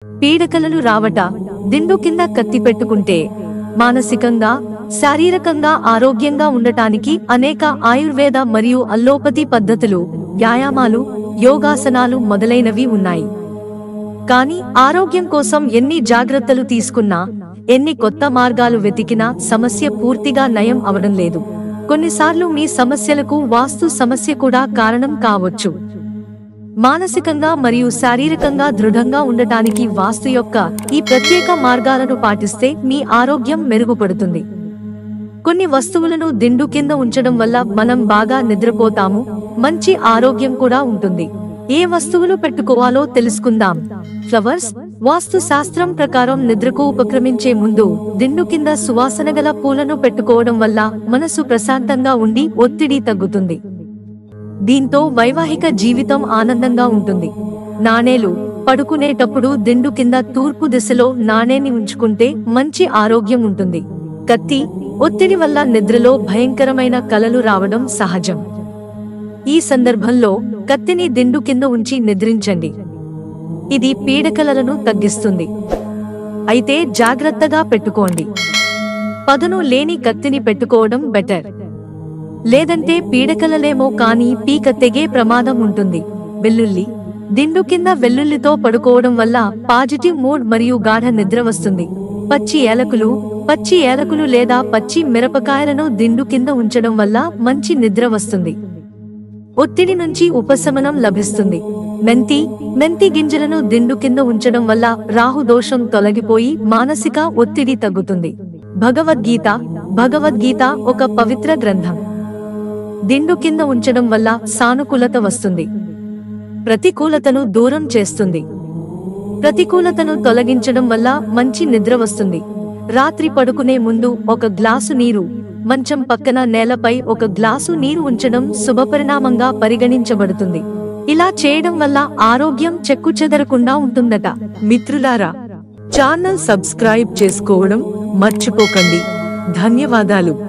పీడకలలు రావట, దిండు కింద కత్తి పెట్టుకుంటే మానసికంగా, శారీరకంగా ఆరోగ్యంగా ఉండటానికి అనేక ఆయుర్వేద మరియు అల్లోపతి పద్ధతులు, వ్యాయామాలు, యోగాసనాలు మొదలైనవి ఉన్నాయి. కానీ ఆరోగ్యం కోసం ఎన్ని జాగ్రత్తలు తీసుకున్నా, ఎన్ని కొత్త మార్గాలు వెతికినా సమస్య పూర్తిగా నయం అవడం లేదు. కొన్నిసార్లు మీ సమస్యలకు వాస్తు సమస్య కూడా కారణం కావచ్చు. మానసికంగా మరియు శారీరకంగా దృఢంగా ఉండటానికి వాస్తు యొక్క ఈ ప్రత్యేక మార్గాలను పాటిస్తే మీ ఆరోగ్యం మెరుగుపడుతుంది. కొన్ని వస్తువులను దిండు కింద ఉంచడం వల్ల మనం బాగా నిద్రపోతాము, మంచి ఆరోగ్యం కూడా ఉంటుంది. ఏ వస్తువులు పెట్టుకోవాలో తెలుసుకుందాం. ఫ్లవర్స్. వాస్తు శాస్త్రం ప్రకారం నిద్రకు ఉపక్రమించే ముందు దిండు కింద సువాసనగల పూలను పెట్టుకోవడం వల్ల మనసు ప్రశాంతంగా ఉండి ఒత్తిడి తగ్గుతుంది. దీంతో వైవాహిక జీవితం ఆనందంగా ఉంటుంది. నాణేలు. పడుకునేటప్పుడు దిండు కింద తూర్పు దిశలో నాణేని ఉంచుకుంటే మంచి ఆరోగ్యం ఉంటుంది. కత్తి. ఒత్తిడి వల్ల నిద్రలో భయంకరమైన కలలు రావడం సహజం. ఈ సందర్భంలో కత్తిని దిండు కింద ఉంచి నిద్రించండి. ఇది పీడకలలను తగ్గిస్తుంది. అయితే జాగ్రత్తగా పెట్టుకోండి. పదును లేని కత్తిని పెట్టుకోవడం బెటర్. లేదంటే పీడకలలేమో కానీ పీక తెగే ప్రమాదం ఉంటుంది. వెల్లుల్లి. దిండు కింద వెల్లుల్లితో పడుకోవడం వల్ల పాజిటివ్ మూడ్ మరియు గాఢ నిద్ర వస్తుంది. పచ్చి ఏలకులు లేదా పచ్చి మిరపకాయలను దిండు కింద ఉంచడం వల్ల మంచి నిద్ర వస్తుంది. ఒత్తిడి నుంచి ఉపశమనం లభిస్తుంది. మెంతి గింజలను దిండు కింద ఉంచడం వల్ల రాహు దోషం తొలగిపోయి మానసిక ఒత్తిడి తగ్గుతుంది. భగవద్గీత ఒక పవిత్ర గ్రంథం. దిండు కింద ఉంచడం వల్ల సానుకూలత వస్తుంది. ప్రతికూలతను దూరం చేస్తుంది. ప్రతికూలతను తొలగించడం వల్ల మంచి నిద్ర వస్తుంది. రాత్రి పడుకునే ముందు ఒక గ్లాసు నీరు, మంచం పక్కన నేలపై ఒక గ్లాసు నీరు ఉంచడం శుభపరిణామంగా పరిగణించబడుతుంది. ఇలా చేయడం వల్ల ఆరోగ్యం చెక్కుచెదరకుండా ఉంటుందట. మిత్రులారా, ఛానల్ సబ్స్క్రైబ్ చేసుకోవడం మర్చిపోకండి. ధన్యవాదాలు.